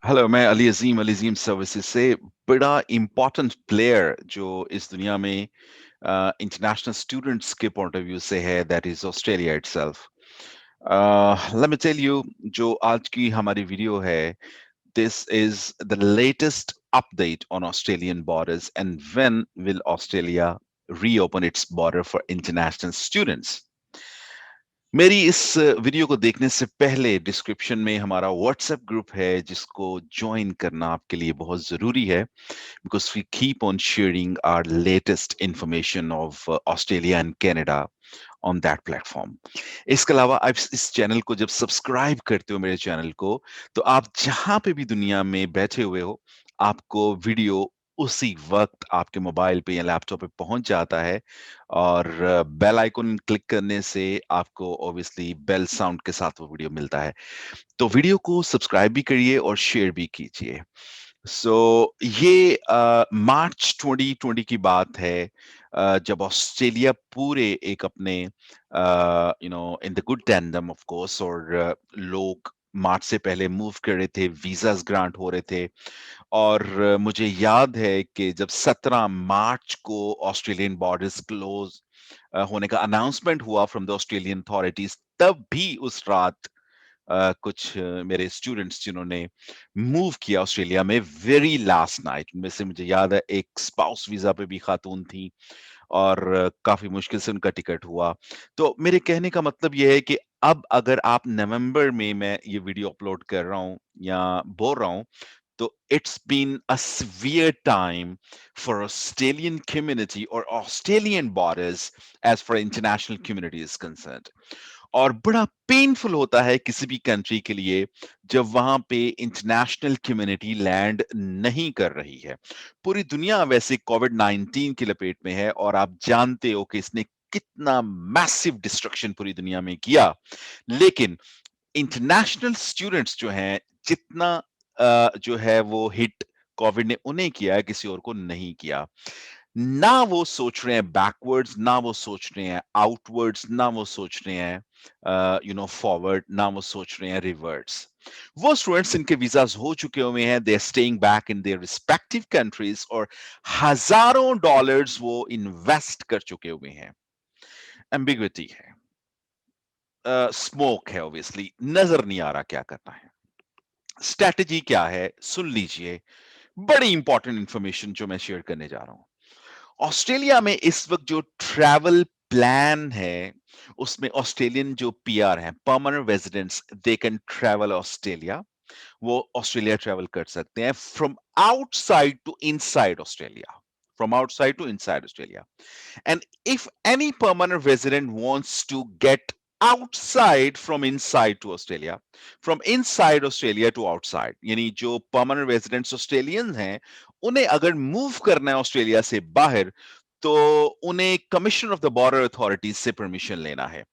Hello, मैं अली अज़ीम services से बड़ा इम्पोर्टेंट प्लेयर जो इस दुनिया में इंटरनेशनल स्टूडेंट्स के पॉइंट ऑफ व्यू से है, that is Australia itself. Let me tell you, जो आज की हमारी वीडियो है, this is the latest update on Australian borders and when will Australia reopen its border for international students. मेरी इस वीडियो को देखने से पहले डिस्क्रिप्शन में हमारा व्हाट्सएप ग्रुप है जिसको ज्वाइन करना आपके लिए बहुत जरूरी है because we keep on sharing our latest information of Australia and Canada on that platform. इसके अलावा आप इस चैनल को जब सब्सक्राइब करते हो मेरे चैनल को, तो आप जहां पे भी दुनिया में बैठे हुए हो, आपको वीडियो उसी वक्त आपके मोबाइल पे या लैपटॉप पे पहुंच जाता है और बेल आइकन क्लिक करने से आपको ऑब्वियसली बेल साउंड के साथ वो वीडियो मिलता है। तो वीडियो को सब्सक्राइब भी करिए और शेयर भी कीजिए। सो ये मार्च 2020 की बात है, जब ऑस्ट्रेलिया पूरे एक अपने in the good tandem of course, और लोग मार्च से पहले मूव कर रहे थे, वीजास ग्रांट हो रहे थे। और मुझे याद है कि जब 17 मार्च को ऑस्ट्रेलियन बॉर्डर्स क्लोज होने का अनाउंसमेंट हुआ फ्रॉम द ऑस्ट्रेलियन अथॉरिटीज, तब भी उस रात कुछ मेरे स्टूडेंट्स जिन्होंने मूव किया ऑस्ट्रेलिया में वेरी लास्ट नाइट, उनमें से मुझे याद है एक स्पाउस वीजा पे भी खातून थी और काफी मुश्किल से उनका टिकट हुआ। तो मेरे कहने का मतलब ये है कि अब अगर आप नवंबर में मैं ये वीडियो अपलोड कर रहा हूं या बोल रहा हूं, तो it's been a severe time for Australian community और Australian borders as for international community is concerned. और बड़ा पेनफुल होता है किसी भी कंट्री के लिए जब वहां पे इंटरनेशनल कम्युनिटी लैंड नहीं कर रही है। पूरी दुनिया वैसे कोविड 19 की लपेट में है और आप जानते हो कि इसने कितना मैसिव डिस्ट्रक्शन पूरी दुनिया में किया। लेकिन इंटरनेशनल स्टूडेंट्स जो हैं, जितना जो है वो हिट कोविड ने उन्हें किया है, किसी और को नहीं किया। ना वो सोच रहे हैं बैकवर्ड्स, ना वो सोच रहे हैं आउटवर्ड्स, ना वो सोच रहे हैं फॉरवर्ड, ना वो सोच रहे हैं रिवर्ड्स। वो स्टूडेंट्स इनके वीजास हो चुके हुए हैं, they are staying back in their respective countries और हजारों डॉलर्स वो इन्वेस्ट कर चुके हुए हैं। एम्बिग्विटी है, स्मोक है, ऑब्वियसली नजर नहीं आ रहा क्या करना है। स्ट्रेटजी क्या है, सुन लीजिए। बड़ी इंपॉर्टेंट इंफॉर्मेशन जो मैं शेयर करने जा रहा हूं। ऑस्ट्रेलिया में इस वक्त जो ट्रैवल प्लान है, उसमें ऑस्ट्रेलियन जो पीआर हैं, permanent residents, they can travel Australia. वो ऑस्ट्रेलिया ट्रैवल कर सकते हैं from outside to inside Australia, from outside to inside Australia. And if any permanent resident wants to get outside from inside to Australia, from inside Australia to outside, यानी जो permanent residents Australians हैं, उन्हें अगर move करना है Australia से बाहर, तो उन्हें commission of the border authorities से परमिशन लेना है।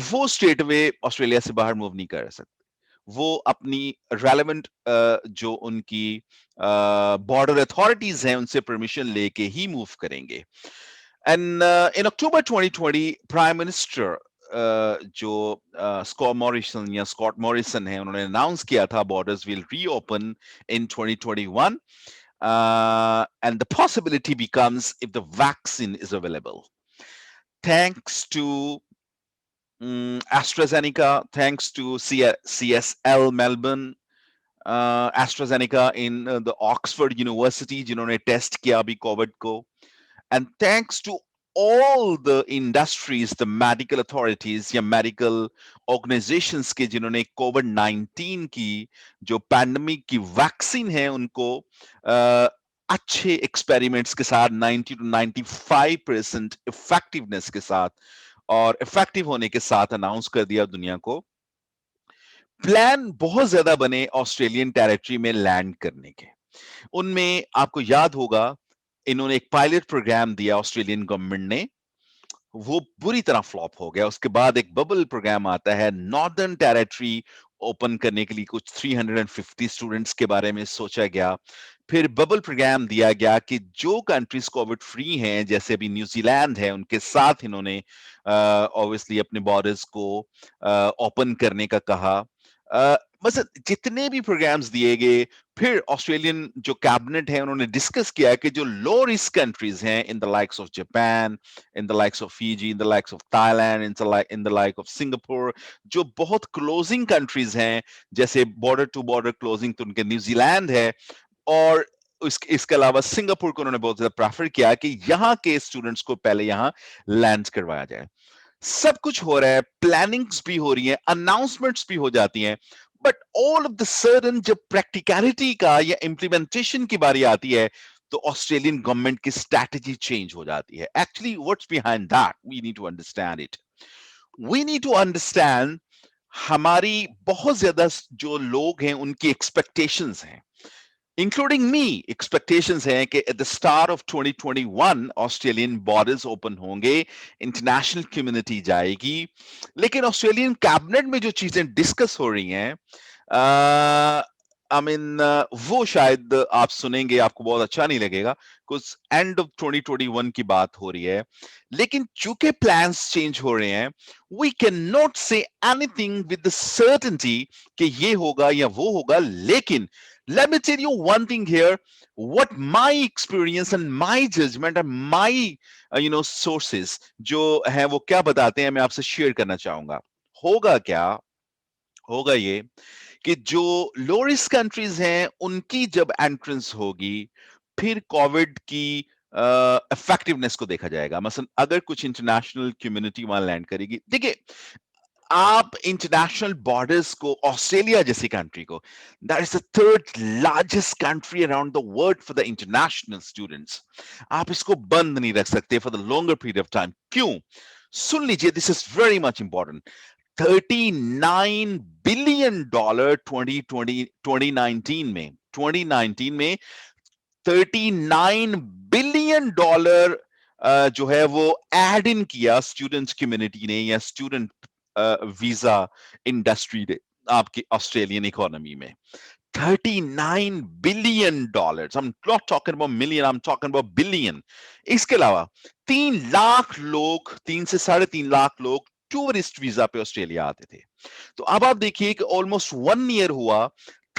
वो स्ट्रेट वे ऑस्ट्रेलिया से बाहर मूव नहीं कर सकते। वो अपनी रेलेवेंट जो उनकी बॉर्डर अथॉरिटीज हैं उनसे परमिशन लेके ही मूव करेंगे। And in October 2020 prime minister जो स्कॉट मॉरिसन है, उन्होंने अनाउंस किया था borders will reopen in 2021 and the possibility becomes if the vaccine is available. Thanks to AstraZeneca, thanks to CSL Melbourne, AstraZeneca in the Oxford University जिन्होंने test किया अभी Covid को, and thanks to all the industries, the medical authorities या medical organizations के जिन्होंने Covid 19 की जो pandemic की वैक्सीन है उनको अच्छे एक्सपेरिमेंट्स के साथ 90 to 95% इफेक्टिवनेस के साथ और इफेक्टिव होने के साथ अनाउंस कर दिया दुनिया को। प्लान बहुत ज्यादा बने ऑस्ट्रेलियन टेरिटरी में लैंड करने के। उनमें आपको याद होगा, इन्होंने एक पायलट प्रोग्राम दिया ऑस्ट्रेलियन गवर्नमेंट ने, वो बुरी तरह फ्लॉप हो गया। उसके बाद एक बबल प्रोग्राम आता है नॉर्दर्न टेरिटरी ओपन करने के लिए, कुछ 350 स्टूडेंट्स के बारे में सोचा गया। फिर बबल प्रोग्राम दिया गया कि जो कंट्रीज कोविड फ्री हैं, जैसे अभी न्यूजीलैंड है, उनके साथ इन्होंने ऑब्वियसली अपने बॉर्डर्स को ओपन करने का कहा। बस जितने भी प्रोग्राम्स दिए गए, फिर ऑस्ट्रेलियन जो कैबिनेट है उन्होंने डिस्कस किया कि जो लो रिस्क कंट्रीज हैं, in the likes of Japan, in the likes of Fiji, in the likes of Thailand, in the like of Singapore, जो बहुत क्लोजिंग कंट्रीज हैं, जैसे बॉर्डर टू बॉर्डर क्लोजिंग तो उनके न्यूजीलैंड है, और इसके अलावा सिंगापुर को उन्होंने बहुत ज्यादा प्रेफर किया कि यहाँ के स्टूडेंट्स को पहले यहाँ लैंड करवाया जाए। सब कुछ हो रहा है, प्लानिंग्स भी हो रही है, अनाउंसमेंट्स भी हो जाती हैं, but all of the sudden जब प्रैक्टिकलिटी का या इम्प्लीमेंटेशन की बारी आती है, तो ऑस्ट्रेलियन गवर्नमेंट की स्ट्रैटेजी चेंज हो जाती है। Actually what's behind that, we need to understand it. We need to understand हमारी बहुत ज्यादा जो लोग हैं उनकी एक्सपेक्टेशंस हैं, इंक्लूडिंग मी। एक्सपेक्टेशंस हैं कि at the start of 2021 Australian borders open होंगे, इंटरनेशनल कम्युनिटी जाएगी। लेकिन ऑस्ट्रेलियन कैबिनेट में जो चीजें डिस्कस हो रही हैं, आई मीन वो शायद आप सुनेंगे, आपको बहुत अच्छा नहीं लगेगा, कुछ एंड ऑफ 2021 की बात हो रही है। लेकिन चूंकि प्लान्स चेंज हो रहे हैं, we can not say anything with the certainty कि ये होगा या वो होगा। लेकिन let me tell you one thing here, what my experience and my judgment and my sources जो है वो क्या बताते हैं, मैं आपसे शेयर करना चाहूंगा। होगा क्या, होगा ये कि जो लो रिस्क कंट्रीज हैं उनकी जब एंट्रेंस होगी, फिर कोविड की इफेक्टिवनेस को देखा जाएगा। मसलन अगर कुछ इंटरनेशनल कम्युनिटी वहां लैंड करेगी, देखिए आप इंटरनेशनल बॉर्डर्स को, ऑस्ट्रेलिया जैसी कंट्री को, that is the third largest country around the world for the international students, आप इसको बंद नहीं रख सकते for the longer period of time. क्यों? सुन लीजिए, this is very much important. $39 billion 2019 में 39 बिलियन जो है वो एड इन किया स्टूडेंट्स कम्युनिटी ने या स्टूडेंट वीजा इंडस्ट्री ने आपकी ऑस्ट्रेलियन इकोनॉमी में। $39 billion, I'm not talking about million, I'm talking about billion। इसके अलावा 3 लाख लोग, 3 से 3.5 लाख लोग टूरिस्ट वीजा पे ऑस्ट्रेलिया आते थे। तो अब आप देखिए कि ऑलमोस्ट 1 ईयर हुआ,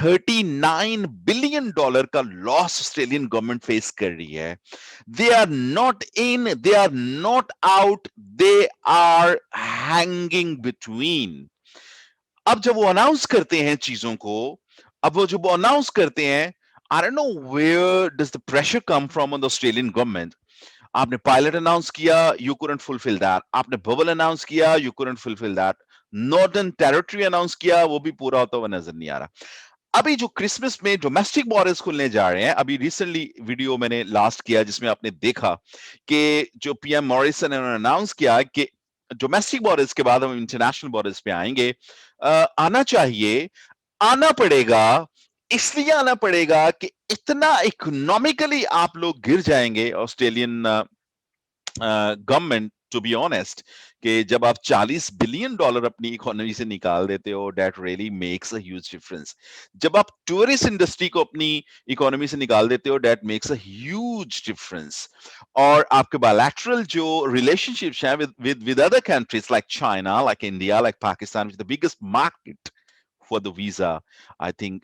$39 बिलियन का लॉस ऑस्ट्रेलियन गवर्नमेंट फेस कर रही है। They are not in, they are not out, they are hanging between. अब जब वो अनाउंस करते हैं चीजों को, अब वो जब वो अनाउंस करते हैं, I don't know where does the pressure come from on the Australian government. आपने पायलट अनाउंस किया, यू कुडंट फुलफिल दैट। आपने बबल अनाउंस किया, you couldn't fulfil that. Northern territory announce किया, वो भी पूरा होता हुआ नजर नहीं आ रहा। अभी जो क्रिसमस में डोमेस्टिक बॉर्डर्स खुलने जा रहे हैं, अभी रिसेंटली वीडियो मैंने लास्ट किया जिसमें आपने देखा कि जो पीएम मॉरिसन ने अनाउंस किया कि डोमेस्टिक बॉर्डर्स के बाद हम इंटरनेशनल बॉर्डर्स पे आएंगे। आना चाहिए, आना पड़ेगा, इसलिए आना पड़ेगा कि इतना इकोनॉमिकली आप लोग गिर जाएंगे Australian government, to be honest, कि जब आप $40 बिलियन अपनी इकोनॉमी से निकाल देते हो, that really makes a huge difference. जब आप टूरिस्ट इंडस्ट्री को अपनी इकोनॉमी से निकाल देते हो, that makes a huge difference. और आपके बायलैटरल जो रिलेशनशिप्स हैं with other countries like China, like India, like Pakistan, the biggest market for the visa, I think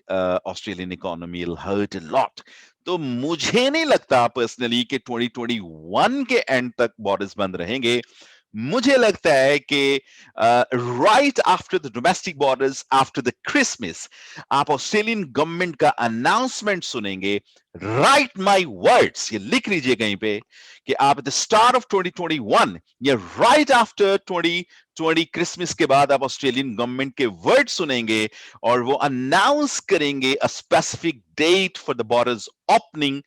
Australian economy will hurt a lot। तो मुझे नहीं लगता पर्सनली कि 2021 के एंड तक बॉर्डर्स बंद रहेंगे। मुझे लगता है कि right after the domestic borders, after the Christmas, आप ऑस्ट्रेलियन गवर्नमेंट का अनाउंसमेंट सुनेंगे। राइट माय वर्ड्स, ये लिख लीजिए कहीं पे कि आप एट द स्टार्ट ऑफ 2021 या राइट आफ्टर 2020 क्रिसमस के बाद आप ऑस्ट्रेलियन गवर्नमेंट के वर्ड सुनेंगे और वो अनाउंस करेंगे a specific date for the borders opening,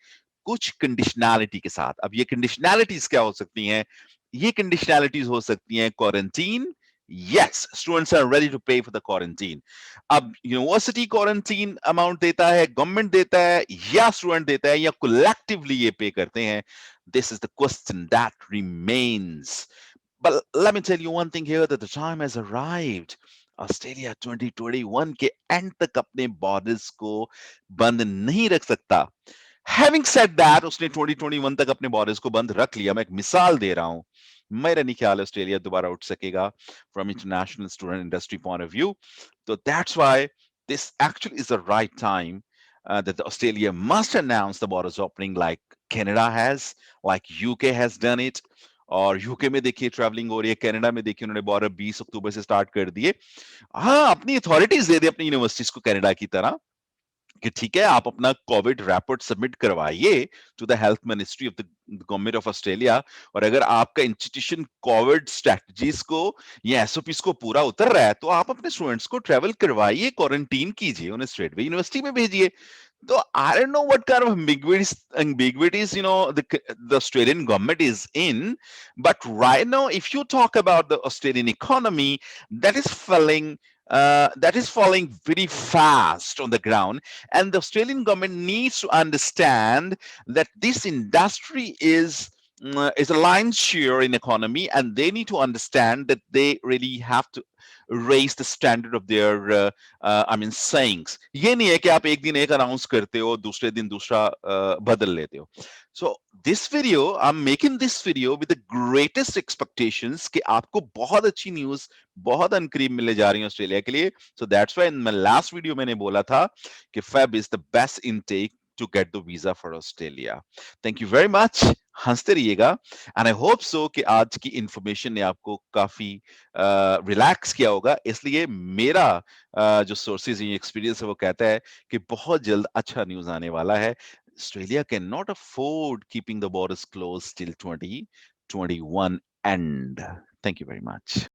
कुछ कंडीशनैलिटी के साथ। अब ये कंडीशनैलिटीज क्या हो सकती हैं? ये कंडीशनैलिटीज हो सकती हैं quarantine. Yes, students are ready to pay for the quarantine. अब यूनिवर्सिटी क्वारंटीन अमाउंट देता है, गवर्नमेंट देता है, या स्टूडेंट देता है, या कलेक्टिवली ये पे करते हैं? This is the question that remains. But let me tell you one thing here, that the time has arrived। Australia 2021 के एंड तक अपने बॉर्डर्स को बंद नहीं रख सकता। हैविंग सेड दैट, उसने 2021 तक अपने बॉर्डर्स को बंद रख लिया। मैं एक मिसाल दे रहा हूं, मेरा नहीं ख्याल ऑस्ट्रेलिया दोबारा उठ सकेगा from international student industry point of view. तो that's why this actually is the right time that the Australia must announce the borders opening like Canada has, like UK has done it. और UK में देखिए travelling हो रही है, Canada में देखिए उन्होंने बॉर्डर 20 अक्टूबर से स्टार्ट कर दिए। हाँ, अपनी अथॉरिटीज दे दे अपनी यूनिवर्सिटीज को कनाडा की तरह कि ठीक है आप अपना कोविड रिपोर्ट सबमिट करवाइए to the health ministry of the government of Australia. और अगर आपका इंस्टीट्यूशन कोविड स्ट्रेटजीज को या एसओपीस को पूरा उतर रहा है तो आप अपने स्टूडेंट्स को ट्रेवल करवाइए, क्वारंटीन कीजिए, उन्हें स्ट्रेट वे यूनिवर्सिटी में भेजिए। So I don't know what kind of ambiguities the Australian government is in, but right now, if you talk about the Australian economy, that is falling very fast on the ground, and the Australian government needs to understand that this industry is a lion's share in economy, and they need to understand that they really have to raise the standard of their sayings। ये नहीं है कि आप एक दिन एक announce करते हो दूसरे दिन दूसरा बदल लेते हो। So this video, I'm making this video with the greatest expectations कि आपको बहुत अच्छी न्यूज बहुत अनकरीब मिलने जा रही है ऑस्ट्रेलिया के लिए। So that's why in my last video मैंने बोला था कि Feb is the best intake to get the visa for Australia। Thank you very much। हंसते रहिएगा एंड आई होप सो कि आज की इंफॉर्मेशन ने आपको काफी रिलैक्स किया होगा। इसलिए मेरा जो सोर्सेज एक्सपीरियंस है वो कहता है कि बहुत जल्द अच्छा न्यूज आने वाला है। Australia cannot afford keeping the borders closed till 2021 end। Thank you very much।